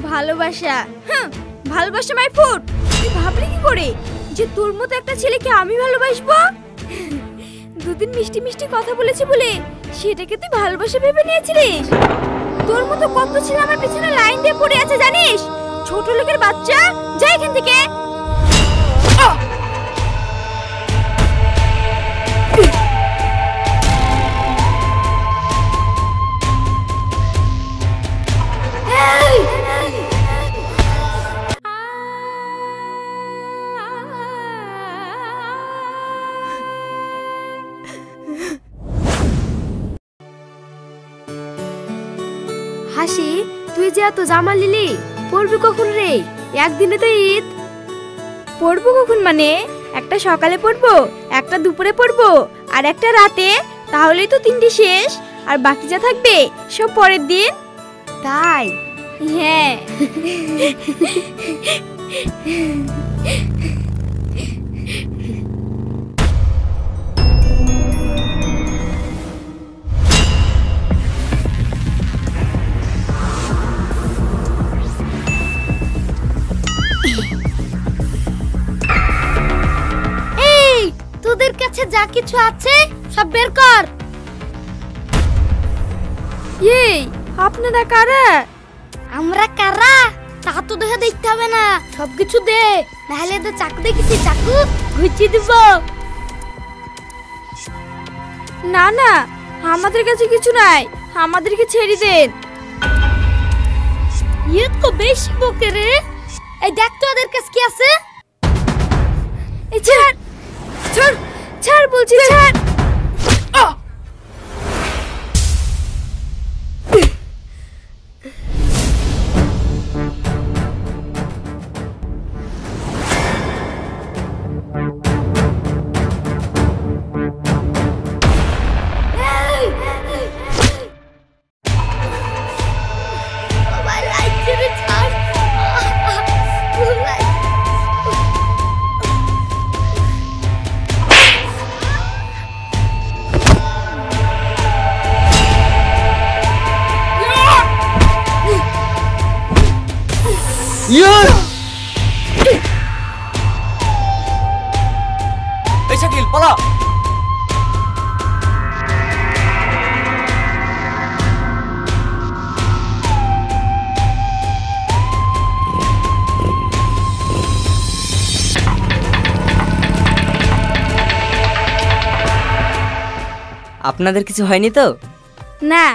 ভালোবাসা? ভালোবাসা my foot. তুই ভাবলি কি করে যে তোর মতো একটা ছেলেকে আমি ভালোবাসবো? দুদিন মিষ্টি মিষ্টি কথা বলেছি বলে সেটাকে তুই ভালোবাসা ভেবে নিয়েছিলিস? তোর মতো কত ছেলে আমার পিছনে লাইন দিয়ে পড়ে আছে জানিস? ছোট লোকের বাচ্চা, যা এখান থেকে। হাসি, তুই যে এত জামা নিলি, পরবি কখন রে? একদিনে তো ঈদ। পড়বো কখন মানে? একটা সকালে পড়বো, একটা দুপুরে পড়বো, আর একটা রাতে। তাহলেই তো তিনটে শেষ। আর বাকি যা থাকবে সব পরের দিন। তাই? হ্যাঁ। তোদের কাছে যা কিছু আছে সব বের কর। এই আপনারা কারা? আমরা কারা তা তো দেখে দেখতে হবে না, সবকিছু দে, নাহলে তো চাকু দেখেছি, চাকু ঘুচিয়ে দিব। না না, আমাদের কাছে কিছু নাই, আমাদেরকে ছেড়ে দেন। ইয়ে তো বেশি বকে রে। এই দেখ তো ওদের কাছে কি আছে। এই ছাড় ছাড় ছাড় বলছি, ছাড়। এই শাকিল পালা। আপনাদের কিছু হয়নি তো? না,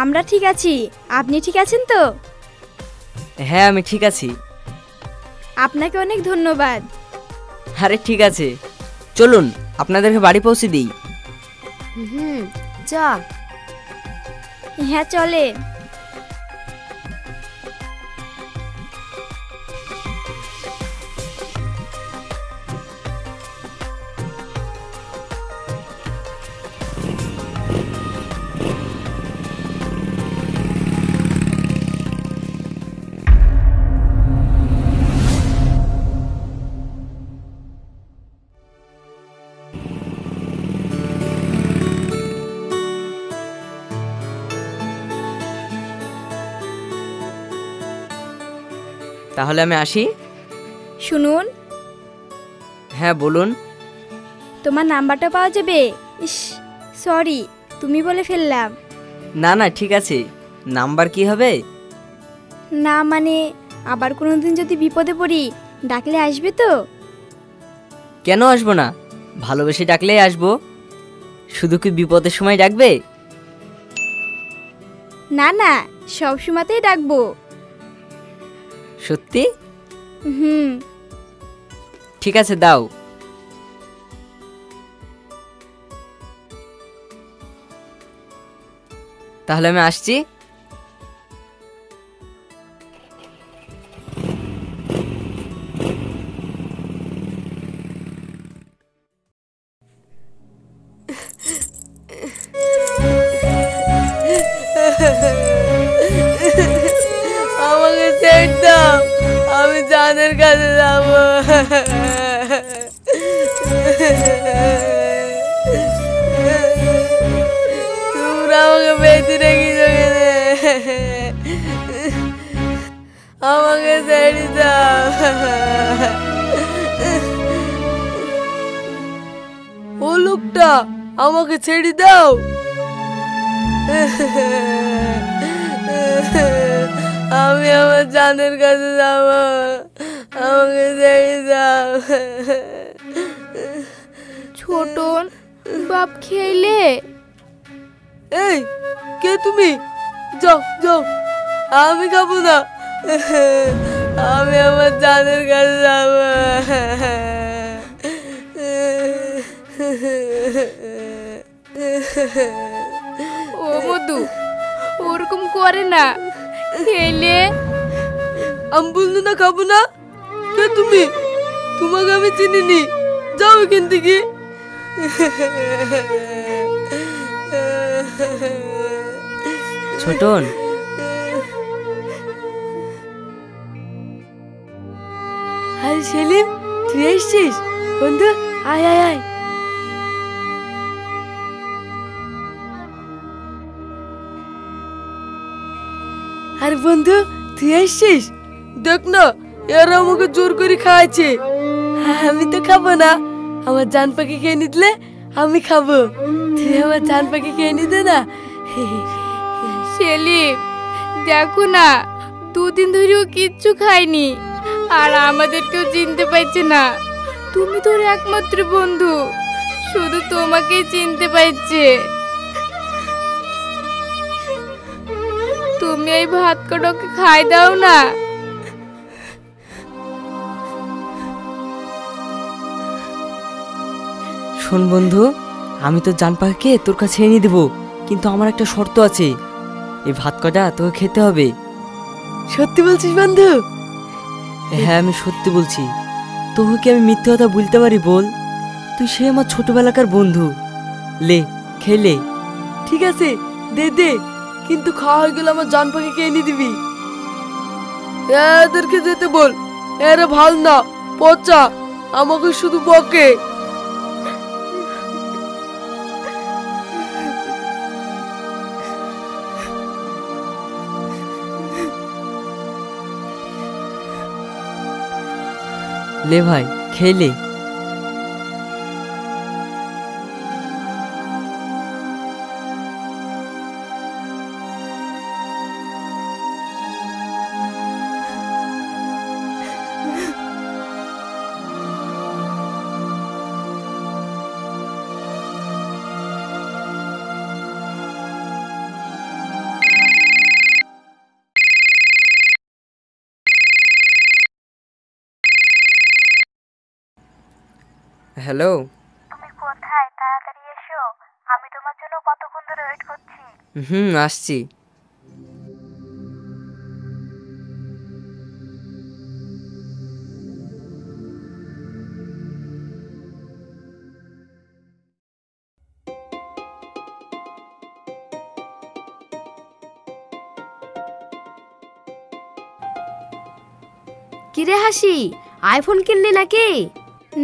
আমরা ঠিক আছি। আপনি ঠিক আছেন তো? হ্যাঁ, আমি ঠিক আছি। আপনাকে অনেক ধন্যবাদ। আরে ঠিক আছে, চলুন আপনাদেরকে বাড়ি পৌঁছে দিই। যা। হ্যাঁ চলে। তাহলে আমি আসি। শুনুন। হ্যাঁ বলুন। তোমার নাম্বারটা পাওয়া যাবে? ইস সরি, তুমি বলে ফেললাম। না না ঠিক আছে, নাম্বার কি হবে? না মানে আবার কোনোদিন যদি বিপদে পড়ি ডাকলে আসবে তো? কেন আসবো না, ভালোবেসে ডাকলেই আসবো। শুধু কি বিপদের সময় ডাকবে? না না, সব সময়তেই ডাকবো। সত্যি? হুম। ঠিক আছে দাও। তাহলে আমি আসছি। আমাকে ছেড়ে দাও, আমি জানের কাছে যাব। তোমরা আমাকে বেঁধে রেখে আমাকে ছেড়ে দাও। ও লোকটা, আমাকে ছেড়ে দাও। আমি আমার জানের কাছে যাব, আমাকে ছেড়ে দাও। ছোটন, বাপ খেলে? এই, কে তুমি? যাও যাও, আমি খাবো না। আমি আমার জানের কাছে যাব। ও মধু, ওরকম করে না, খেলে। আমি বললো না খাবো না। কে তুমি? তোমাকে আমি চিনিনি, যাও এখান থেকে। ছোটন, আরে সেলিম, তুই এসছিস? বন্ধু, আয় আয় আয়। আরে বন্ধু, তুই এসছিস? দেখ না, এরা আমাকে জোর করে খাওয়াচ্ছে। আমি তো খাবো না। আমার জান পাখি খেয়ে নিতলে আমি খাবো। তুই আমার জান পাখি খেয়ে নিতে না। সেলিম, দেখো না, দুদিন ধরেও কিচ্ছু খাইনি, আর আমাদেরকেও চিনতে পারছে না। তুমি তোর একমাত্র বন্ধু, শুধু তোমাকেই চিনতে পারছে। তুমি এই ভাত কটাকে খাই দাও না। শোন বন্ধু, আমি তো জান পাখিকে তোর কাছে এনে দেবো, কিন্তু আমার একটা শর্ত আছে। এই ভাত কটা তোকে খেতে হবে। সত্যি বলছিস বন্ধু? হ্যাঁ, আমি সত্যি বলছি। তোকে কি আমি মিথ্যে কথা বলতে পারি বল? তুই সে আমার ছোটবেলাকার বন্ধু। লে, খেলে। ঠিক আছে, দে দে, কিন্তু খাওয়া হয়ে গেলে আমার জান পাখিকে এনে দিবি। এদেরকে যেতে বল, এরা ভাল না, পচা, আমাকে শুধু বকে। লে ভাই, খেলে। হ্যালো। তুমি কোথায়? তাড়াতাড়ি এসো, আমি তোমার জন্য কতক্ষণ ধরে ওয়েট করছি। আসছি। কিরে হাসি, আইফোন কিনলি নাকি?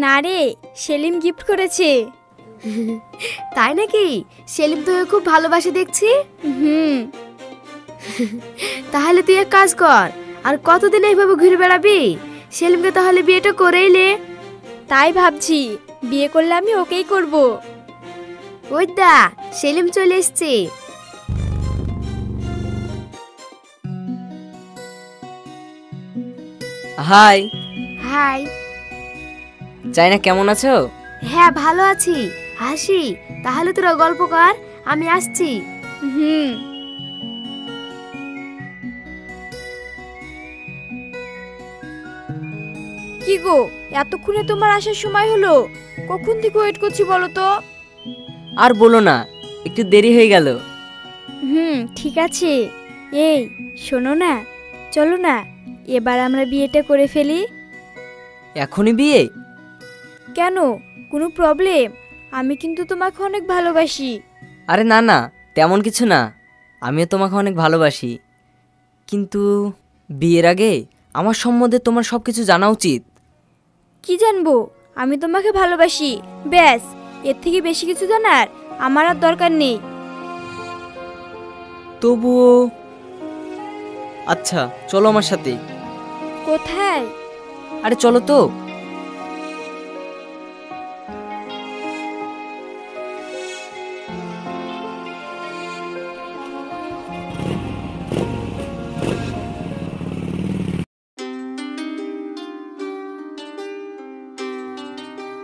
না রে, সেলিম গিফট করেছে। তাই নাকি? সেলিম তোকে খুব ভালোবাসে দেখছি। হুম। তাহলে তুই এক কাজ কর, আর কতদিন এইভাবে ঘুরে বেড়াবি? সেলিমকে তাহলে বিয়েটা করেই নে। তাই ভাবছি, বিয়ে করলে আমি ওকেই করব। ওই দা, সেলিম চলে এসছে। হাই। হাই। চাইনা, কেমন আছো? হ্যাঁ, ভালো আছি। হাসি, তাহলে তোরা গল্প কর, আমি আসছি। হুম। কি গো, এতক্ষণে তোমার আসার সময় হলো? কখন থেকে ওয়েট করছি বলো তো? আর বলো না, একটু দেরি হয়ে গেল। ঠিক আছে। এই শোনো না, চলো না এবার আমরা বিয়েটা করে ফেলি। এখনই বিয়ে? কেন, কোনো প্রবলেম? আমি কিন্তু তোমাকে অনেক ভালোবাসি। আরে না না, তেমন কিছু না। আমিও তোমাকে অনেক ভালোবাসি, কিন্তু বিয়ের আগে আমার সম্বন্ধে তোমার সব কিছু জানা উচিত। কি জানবো? আমি তোমাকে ভালোবাসি, ব্যাস। এর থেকে বেশি কিছু জানার আমার আর দরকার নেই। তবুও আচ্ছা, চলো আমার সাথে। কোথায়? আরে চলো তো।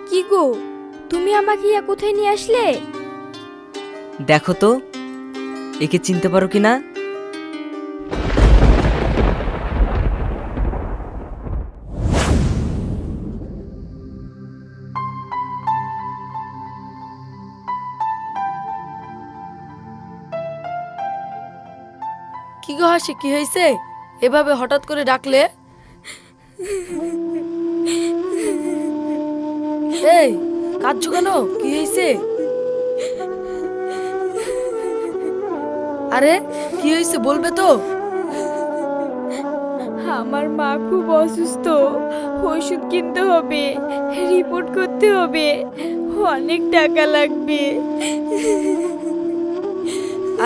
কি গো, তুমি আমাকে ইয়া কোথায় নিয়ে আসলে? দেখো তো একে চিনতে পারো কি না? কি গো হাসি, কি হয়েছে? এভাবে হঠাৎ করে ডাকলে? এই কাঁদছো কেন? কি হয়েছে? আরে কি হয়েছে বলবে তো? আমার মা খুব অসুস্থ, ওষুধ কিনতে হবে, রিপোর্ট করতে হবে, অনেক টাকা লাগবে।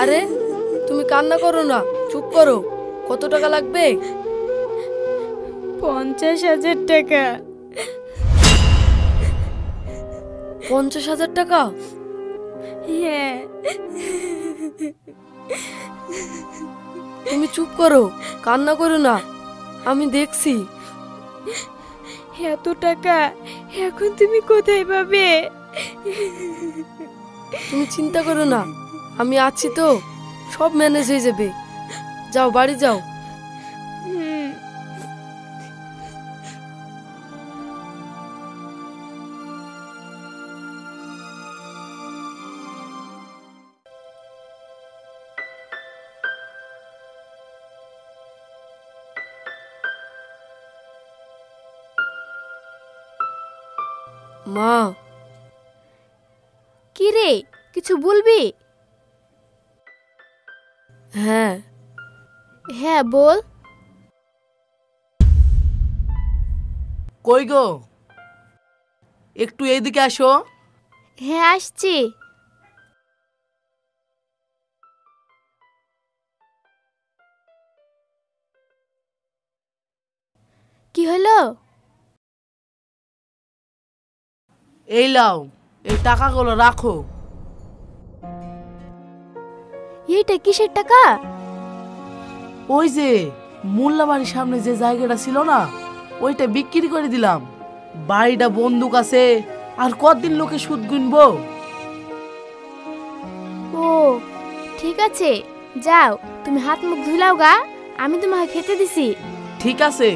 আরে তুমি কান্না করো না, চুপ করো। কত টাকা লাগবে? 50,000 টাকা। 50,000 টাকা? হ্যাঁ। তুমি চুপ করো, কান্না করো না, আমি দেখছি। এত টাকা এখন তুমি কোথায় পাবে? তুমি চিন্তা করো না, আমি আছি তো, সব ম্যানেজ হয়ে যাবে। যাও বাড়ি যাও। হুম। মা। কি রে, কিছু বলবি? হ্যাঁ। হ্যাঁ বল। কই গো, একটু এইদিকে আসো। হ্যাঁ আসছি। কি হলো? এই লাও, এই টাকাগুলো রাখো। এইটা কিসের টাকা? ওই যে মোল্লা বাড়ির সামনে যে জায়গাটা ছিল না, ওইটা বিক্রি করে দিলাম। বাড়িটা বন্দুক আছে, আর কতদিন লোকে সুদ গুনবো। ও ঠিক আছে, যাও তুমি হাত মুখ ধুলাও গা, আমি তোমাকে খেতে দিছি। ঠিক আছে।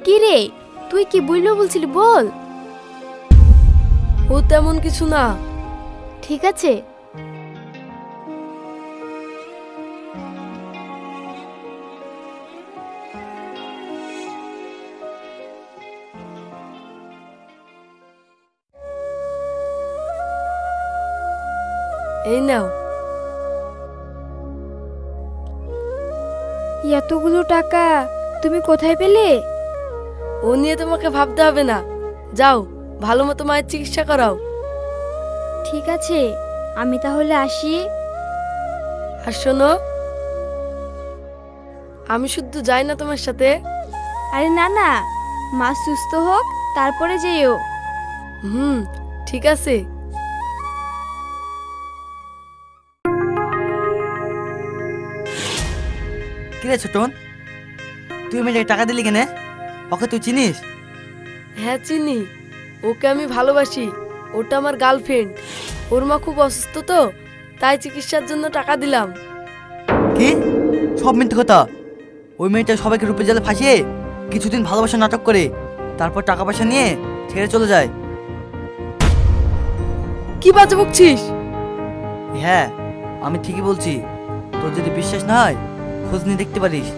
কি রে, তুই কি বললো বলছিলি বল। ও তেমন কিছু না। ঠিক আছে। এই নাও। এতগুলো টাকা তুমি কোথায় পেলে? ও নিয়ে তোমাকে ভাবতে হবে না, যাও ভালো মতো মায়ের চিকিৎসা করাও। ঠিক আছে, আমি তাহলে আসি। আর শোনো, আমি শুধু যাই না তোমার সাথে। আরে না না, মা সুস্থ হোক তারপরে যেও। হুম, ঠিক আছে। কিরে ছোটন, তুই মেয়েটাকে টাকা দিলি কেনে? ওকে তুই চিনিস? হ্যাঁ চিনি, ওকে আমি ভালোবাসি। ওটা আমার গার্লফ্রেন্ড। ওর মা খুব অসুস্থ তো, তাই চিকিৎসার জন্য টাকা দিলাম। কি সব মিথ্যে কথা? ওই মেয়েটা সবাইকে রূপে জালে ফাঁসিয়ে কিছুদিন ভালোবাসা নাটক করে তারপর টাকা পয়সা নিয়ে ছেড়ে চলে যায়। কি বাজে বকছিস? হ্যাঁ আমি ঠিকই বলছি, তোর যদি বিশ্বাস না হয় খোঁজ নিয়ে দেখতে পারিস।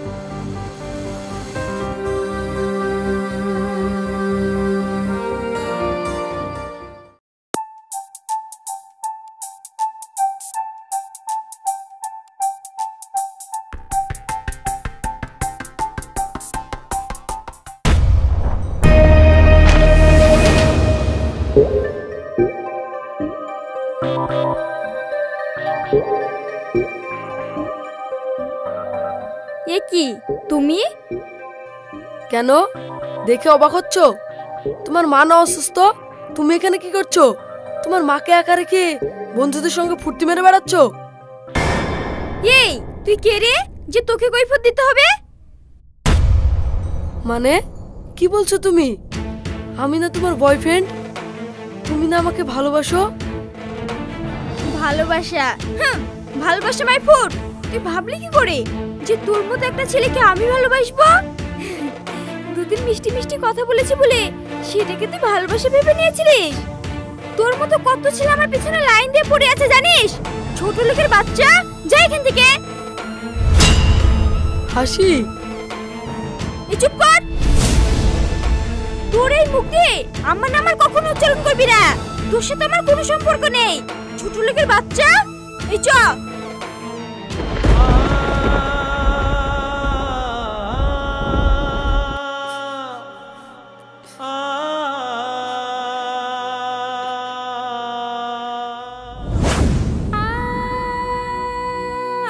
এ কি তুমি? কেন, দেখে অবাক হচ্ছ? তোমার মা না অসুস্থ, তুমি এখানে কি করছো? তোমার মাকে একা রেখে বন্ধুদের সঙ্গে ফুর্তি মেরে বেড়াচ্ছ? এই তুই কে রে যে তোকে কৈফিয়ত দিতে হবে? মানে কি বলছো তুমি? আমি না তোমার বয়ফ্রেন্ড? তুমি না আমাকে ভালোবাসো? ভালোবাসা? ভালোবাসা মাই ফুট। তুই ভাবলি কি করে যে তোর মতো একটা ছেলেকে আমি ভালোবাসবো? দুদিন মিষ্টি মিষ্টি কথা বলেছি বলে সেটাকে তুই ভালোবাসা ভেবে নিয়েছিলিস? তোর মতো কত ছেলে আমার পিছনে লাইন দিয়ে পড়ে আছে জানিস? ছোট লোকের বাচ্চা, যা এখান থেকে। হাসি, এই চুপ কর। তোর এই মুখ দিয়ে আমার নাম আর কখনো উচ্চারণ করবি না। তোর সাথে আমার কোনো সম্পর্ক নেই, ছোট লোকের বাচ্চা। এই চ।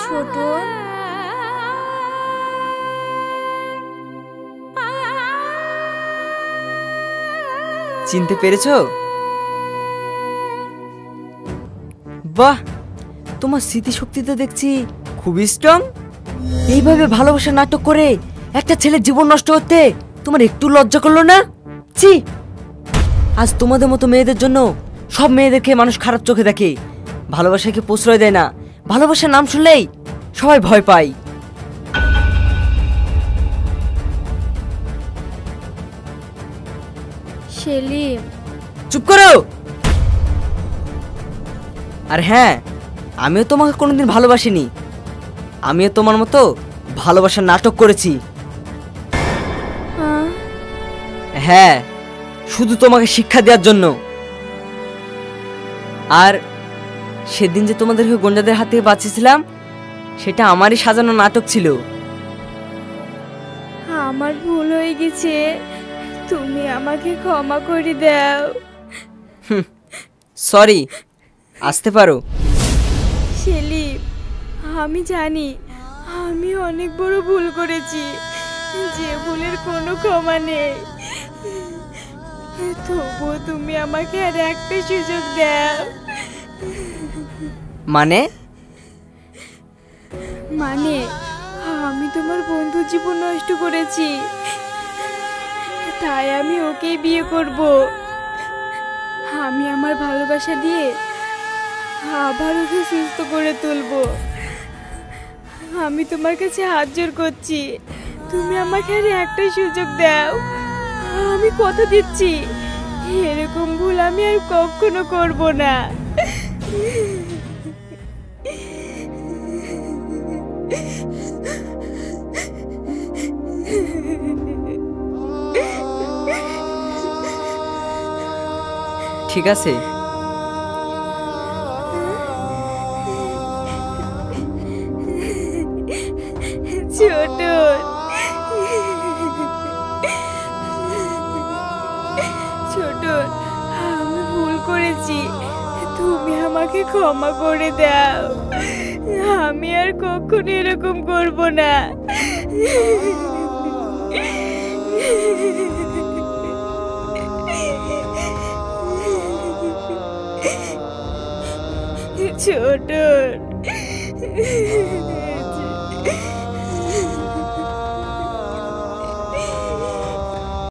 ছোট, চিনতে পেরেছো? বাহ, তোমার স্মৃতিশক্তি তো দেখছি খুবই স্ট্রং। এইভাবে ভালোবাসা নাটক করে একটা ছেলের জীবন নষ্ট করতে তোমার একটু লজ্জা করলো না? ছি! আজ তোমাদের মতো মেয়েদের জন্য সব মেয়েদেরকে মানুষ খারাপ চোখে দেখে, ভালোবাসাকে প্রশ্রয় দেয় না। ভালোবাসার নাম শুনলেই সবাই ভয় পায়। সেলিম। চুপ করো। আর হ্যাঁ, আমিও তোমাকে কোনোদিন ভালোবাসিনি। আমিও তোমার মতো ভালোবাসার নাটক করেছি। হ্যাঁ, শুধু তোমাকে শিক্ষা দেওয়ার জন্য। আর সেদিন যে তোমাদেরকে গঞ্জাদের হাত থেকে বাঁচিয়েছিলাম, সেটা আমারই সাজানো নাটক ছিল। আমার ভুল হয়ে গেছে, তুমি আমাকে ক্ষমা করে দাও। সরি, আসতে পারো। সেলিম, আমি জানি আমি অনেক বড় ভুল করেছি, যে ভুলের কোনো ক্ষমা নেই। তবুও তুমি আমাকে আর একটা সুযোগ দাও। মানে? মানে আমি তোমার বন্ধুর জীবন নষ্ট করেছি, তাই আমি ওকেই বিয়ে করব। আমি আমার ভালোবাসা দিয়ে আবার ওকে সুস্থ করে তুলবো। আমি তোমার কাছে হাত জোড় করছি, তুমি আমাকে আর একটা সুযোগ দাও। আমি কথা দিচ্ছি, এরকম ভুল আমি আর কখনো করব না। ঠিক আছে। ছোট, ছোট, আমি ভুল করেছি, তুমি আমাকে ক্ষমা করে দাও। আমি আর কখনো এরকম করব না। ছোট।